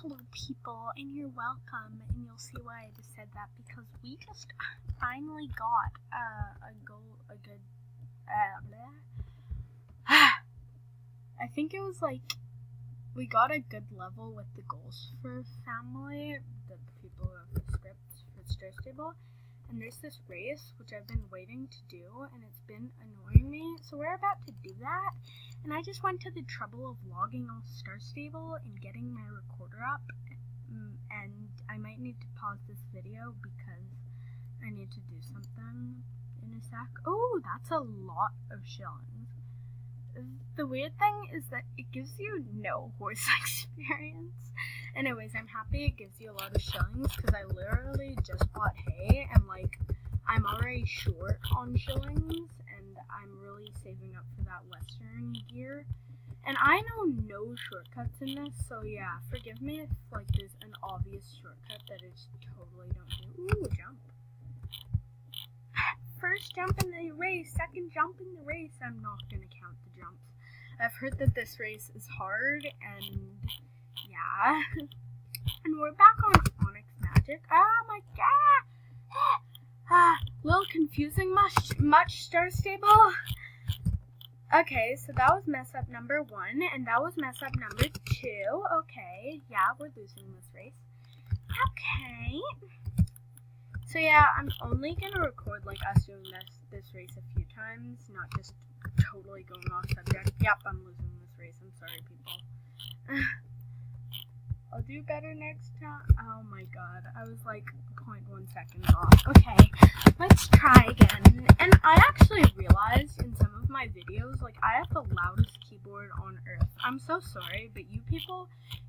Hello people, and you're welcome, and you'll see why I just said that, because we just finally got I think it was like, we got a good level with the Golspur family, the people who have the scripts for Star Stable, and there's this race, which I've been waiting to do, and it's been annoying me, so we're about to do that, and I just went to the trouble of logging off Star Stable and getting my recorder up, and I might need to pause this video because I need to do something in a sec. Oh, that's a lot of shillings. The weird thing is that it gives you no horse experience. Anyways, I'm happy it gives you a lot of shillings because I literally just bought hay and like I'm already short on shillings and I'm really saving up for that Western gear. And I know no shortcuts in this, so yeah, forgive me if like there's an obvious shortcut that I just totally don't do. Ooh, jump. First jump in the race, second jump in the race. I'm not gonna count the jumps. I've heard that this race is hard, and yeah. And we're back on Onyx Magic. Oh my god! Little confusing much Star Stable. Okay, so that was mess up number 1, and that was mess up number 2. Okay, yeah, we're losing this race. Okay. So yeah, I'm only gonna record like us doing this race a few times, not just totally going off subject. Yep, I'm losing this race. I'm sorry, people. I'll do better next time. Oh my god, I was like 0.1 seconds off. Okay, let's try again. And I actually realized in some of my videos, like I have the loudest keyboard on earth. I'm so sorry, but you people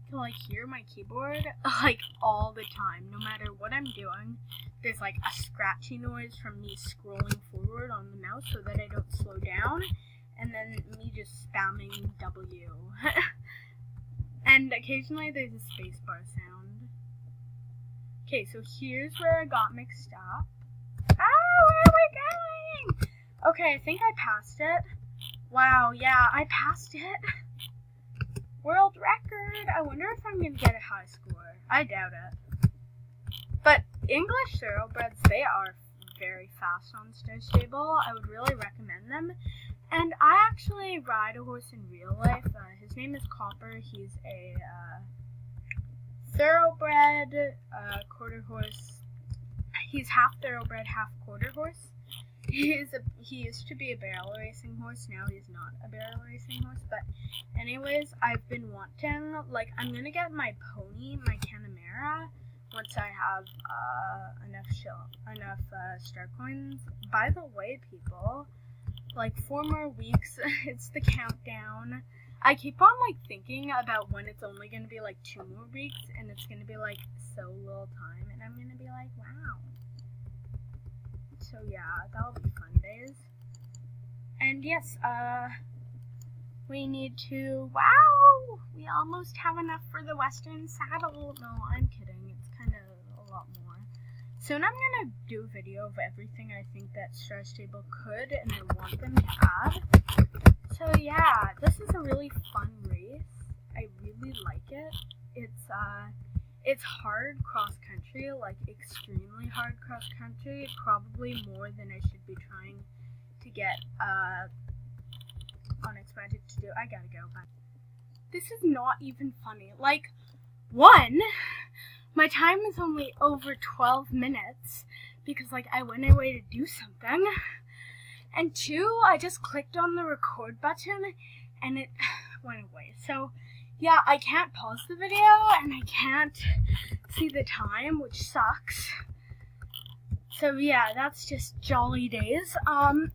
can like hear my keyboard like all the time, no matter what I'm doing. There's like a scratchy noise from me scrolling forward on the mouse so that I don't slow down, and then me just spamming W. And occasionally there's a spacebar sound. Okay, so here's where I got mixed up. Ah, where are we going? Okay, I think I passed it. Wow, yeah, I passed it. World record. I wonder if I'm gonna get a high score. I doubt it. But English thoroughbreds, they are very fast on Star Stable. I would really recommend them. And I actually ride a horse in real life. His name is Copper. He's a thoroughbred quarter horse. He's half thoroughbred, half quarter horse. He used to be a barrel racing horse. Now he's not a barrel racing horse. But anyways, I've been wanting, like, I'm gonna get my pony, my Canamera, once I have enough star coins. By the way, people, like 4 more weeks, it's the countdown. I keep on like thinking about when it's only gonna be like 2 more weeks, and it's gonna be like so little time, and I'm gonna be like, wow. So yeah, that'll be fun days. And yes, we need to, wow, we almost have enough for the Western saddle. No, I'm kidding, it's kind of a lot more. Soon I'm gonna do a video of everything I think that Star Stable could and I want them to add. So yeah, this is a really fun race. I really like it. It's hard cross country, like extremely hard cross country, probably more than I should be trying to get Onyx Magic to do. I gotta go. This is not even funny. Like, 1, my time is only over 12 minutes because like I went away to do something. And 2, I just clicked on the record button and it went away. So yeah, I can't pause the video and I can't see the time, which sucks. So yeah, that's just jolly days. I'm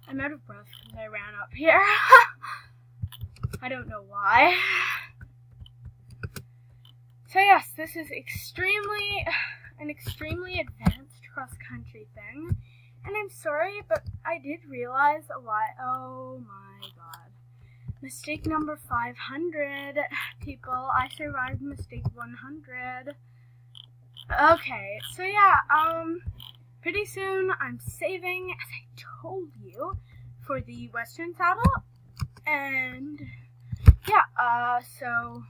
out of breath because I ran up here. I don't know why. So yes, this is an extremely advanced cross-country thing. And I'm sorry, but I did realize oh my god. Mistake number 500, people. I survived mistake 100. Okay, so yeah, pretty soon I'm saving, as I told you, for the Western saddle. And yeah, so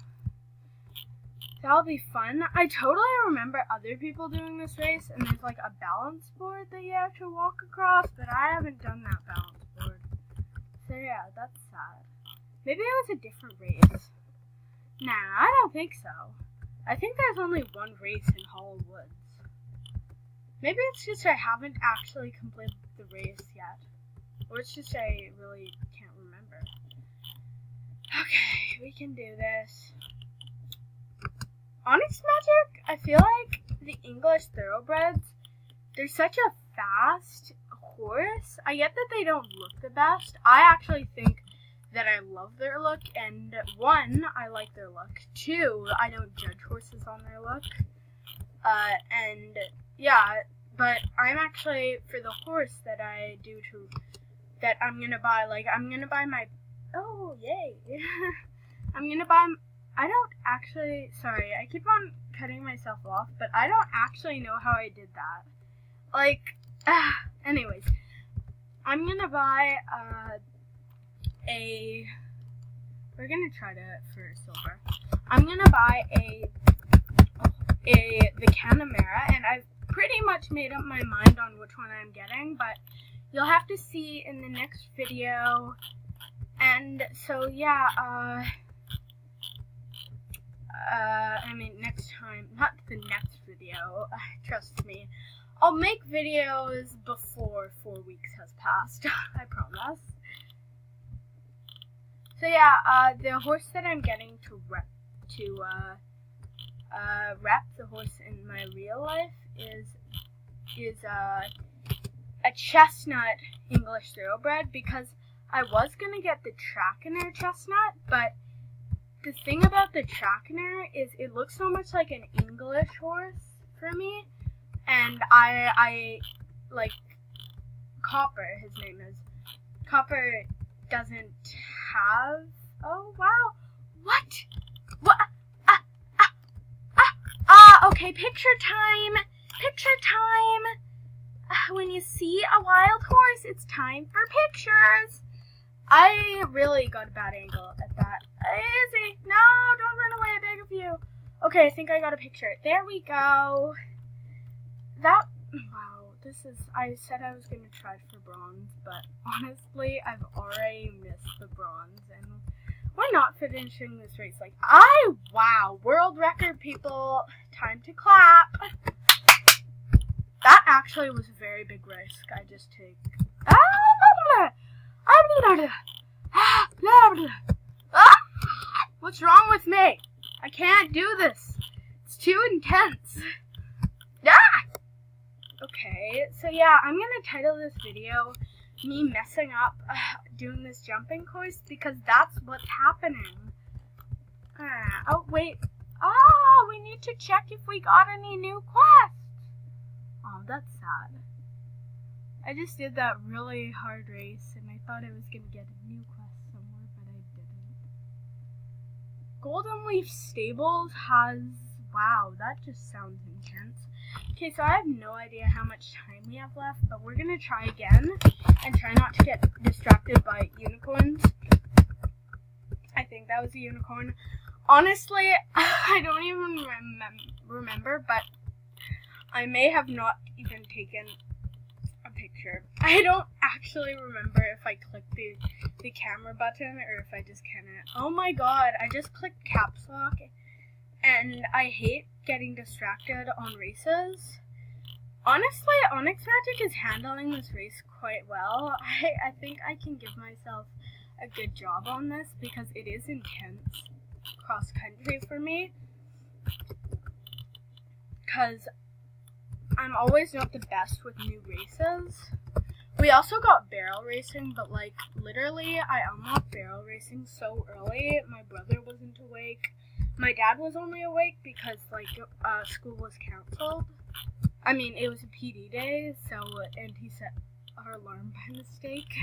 That'll be fun. I totally remember other people doing this race, and there's like a balance board that you have to walk across, but I haven't done that balance board. So yeah, that's sad. Maybe it was a different race. Nah, I don't think so. I think there's only one race in Hollow Woods. Maybe it's just I haven't actually completed the race yet. Or it's just I really can't remember. Okay, we can do this. Onyx Magic, I feel like the English Thoroughbreds, they're such a fast horse. I get that they don't look the best. I actually think that I love their look, and 1, I like their look. 2, I don't judge horses on their look. And yeah, but I'm actually, for the horse that I do to, that I'm gonna buy, like, I'm gonna buy my, oh, yay. I'm gonna buy, I don't actually, sorry, I keep on cutting myself off, but I don't actually know how I did that. Like, anyways, I'm gonna buy, we're gonna try to, for silver, I'm gonna buy the Canamera, and I've pretty much made up my mind on which one I'm getting, but you'll have to see in the next video. And so yeah, I mean next time, not the next video, trust me, I'll make videos before 4 weeks has passed, I promise. So yeah, the horse that I'm getting to rep the horse in my real life is a chestnut English Thoroughbred, because I was gonna get the Trackiner chestnut, but the thing about the Trackiner is it looks so much like an English horse for me, and I like Copper, his name is. Copper doesn't have, oh wow, what? Okay, picture time. When you see a wild horse, it's time for pictures. I really got a bad angle at that. Izzy, no, don't run away, I beg of you. Okay, I think I got a picture. There we go. That, wow, this is, I said I was going to try for bronze, but honestly, I've already missed the bronze, and we're not finishing this race. Like, wow, world record, people. Time to clap. That actually was a very big risk I just took. What's wrong with me? I can't do this. It's too intense. Okay, so yeah, I'm gonna title this video me messing up doing this jumping course, because that's what's happening. Oh, wait. Oh, we need to check if we got any new quests. Oh, that's sad. I just did that really hard race, and I thought I was going to get a new quest somewhere, but I didn't. Golden Leaf Stables has, wow, that just sounds intense. Okay, so I have no idea how much time we have left, but we're going to try again, and try not to get distracted by unicorns. I think that was a unicorn. Honestly, I don't even remember, but I may have not even taken a picture. I don't actually remember if I clicked the camera button or if I just kind of, oh my god, I just clicked caps lock, and I hate getting distracted on races. Honestly, Onyx Magic is handling this race quite well. I think I can give myself a good job on this, because it is intense cross country for me, because I'm always not the best with new races. We also got barrel racing, but like literally I unlocked barrel racing so early. My brother wasn't awake. My dad was only awake because like school was canceled. I mean, it was a PD day, so, and he set our alarm by mistake,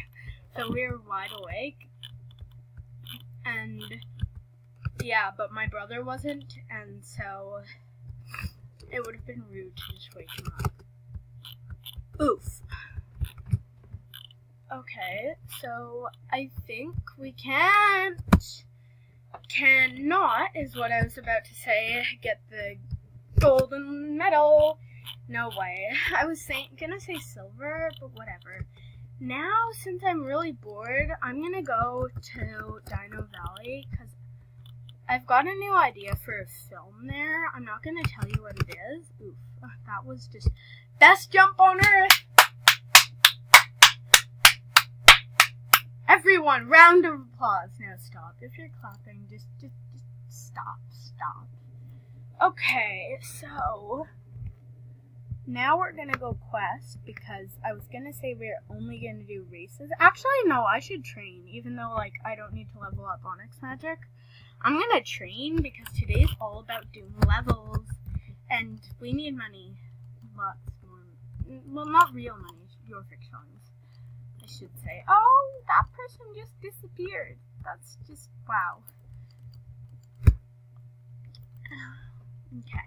so we were wide awake. And yeah, but my brother wasn't, and so it would have been rude to just wake him up. Oof. Okay, so I think we can't. cannot, is what I was about to say, get the golden medal. No way. I was gonna say silver, but whatever. Now, since I'm really bored, I'm gonna go to Dino Valley, because I've got a new idea for a film there. I'm not gonna tell you what it is. Oof, that was just best jump on earth! Everyone, round of applause. Now stop. If you're clapping, just stop. Okay, so now we're gonna go quest, because I was gonna say we're only gonna do races. Actually, no, I should train, even though, like, I don't need to level up Onyx Magic. I'm gonna train, because today's all about doing levels, and we need money. Lots more. Well, not real money, your fictions, I should say. Oh, that person just disappeared. That's just, wow. Okay.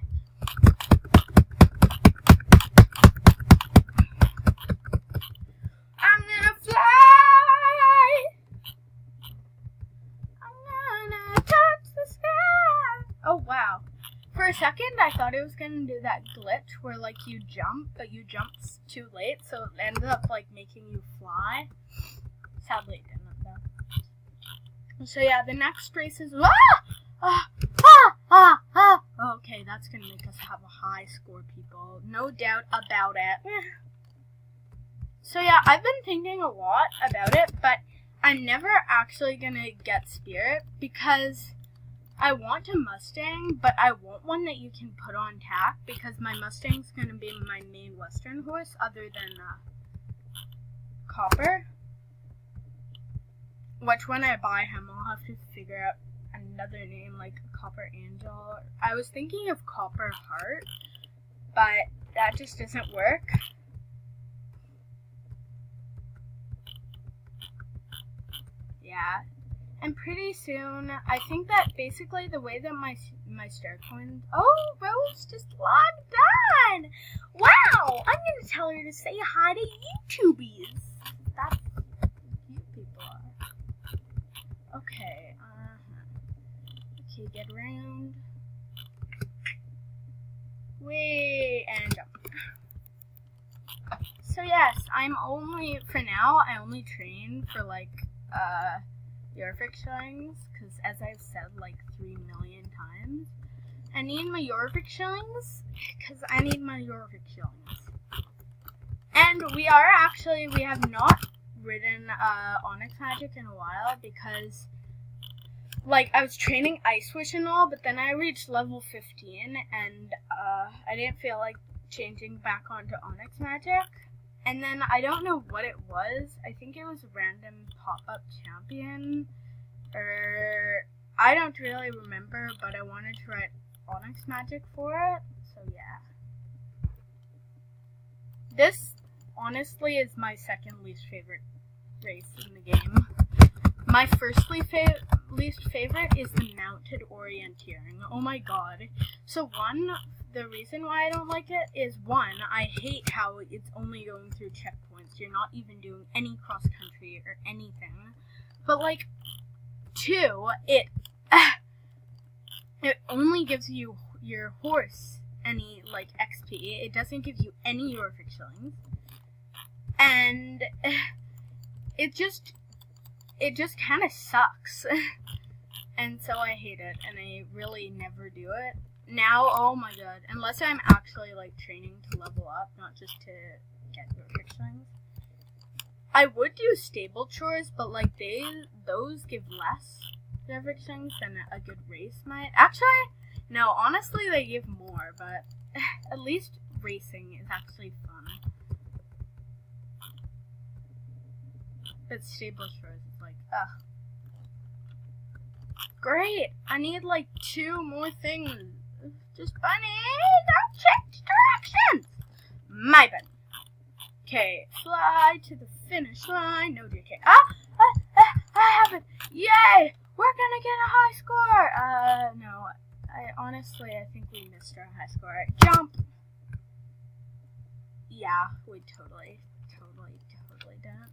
I'm gonna fly. I'm gonna touch the sky. Oh, wow. For a second, I thought it was gonna do that glitch where, like, you jump, but you jumped too late, so it ended up, like, making you fly. Sadly, it didn't, though. So, yeah, the next race is... Okay, that's gonna make us have a high score, people. No doubt about it. So, yeah, I've been thinking a lot about it, but I'm never actually gonna get Spirit, because I want a Mustang, but I want one that you can put on tack, because my Mustang's gonna be my main Western horse, other than Copper. Which, when I buy him, I'll have to figure out another name, like Copper Angel. I was thinking of Copper Heart, but that just doesn't work. Yeah. And pretty soon, I think that basically the way that my star coins... Oh, Rose just logged on! Wow! I'm gonna tell her to say hi to YouTubies. That's what you people are. Okay, Okay, get around. Wait, and jump. So yes, for now, I only train for, like, Yorvik shillings, because as I've said like 3 million times, I need my Yorvik shillings, because I need my Yorvik shillings. And we have not ridden Onyx Magic in a while, because, like, I was training Ice Wish and all, but then I reached level 15, and I didn't feel like changing back onto Onyx Magic. And then I don't know what it was. I think it was a random pop-up champion, or I don't really remember, but I wanted to write Onyx Magic for it, so yeah. This, honestly, is my second least favorite race in the game. My first least favorite is the mounted orienteering. Oh my god. So the reason why I don't like it is, one, I hate how it's only going through checkpoints. You're not even doing any cross-country or anything. But, like, two, it only gives you your horse any, like, XP. It doesn't give you any Yorvik shillings. And it just kind of sucks. And so I hate it, and I really never do it. Now, oh my god, unless I'm actually, like, training to level up, not just to get Yorvik shillings. I would do stable chores, but, like, those give less Yorvik shillings than a good race might. Actually, no, honestly, they give more, but at least racing is actually fun. But stable chores is like, ugh. Great! I need, like, 2 more things. Just bunny, don't check directions! My bunny. Okay, fly to the finish line. No, JK. I have it! Yay! We're gonna get a high score! No. I think we missed our high score. Jump! Yeah, we totally didn't.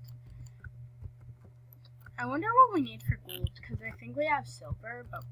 I wonder what we need for gold, because I think we have silver, but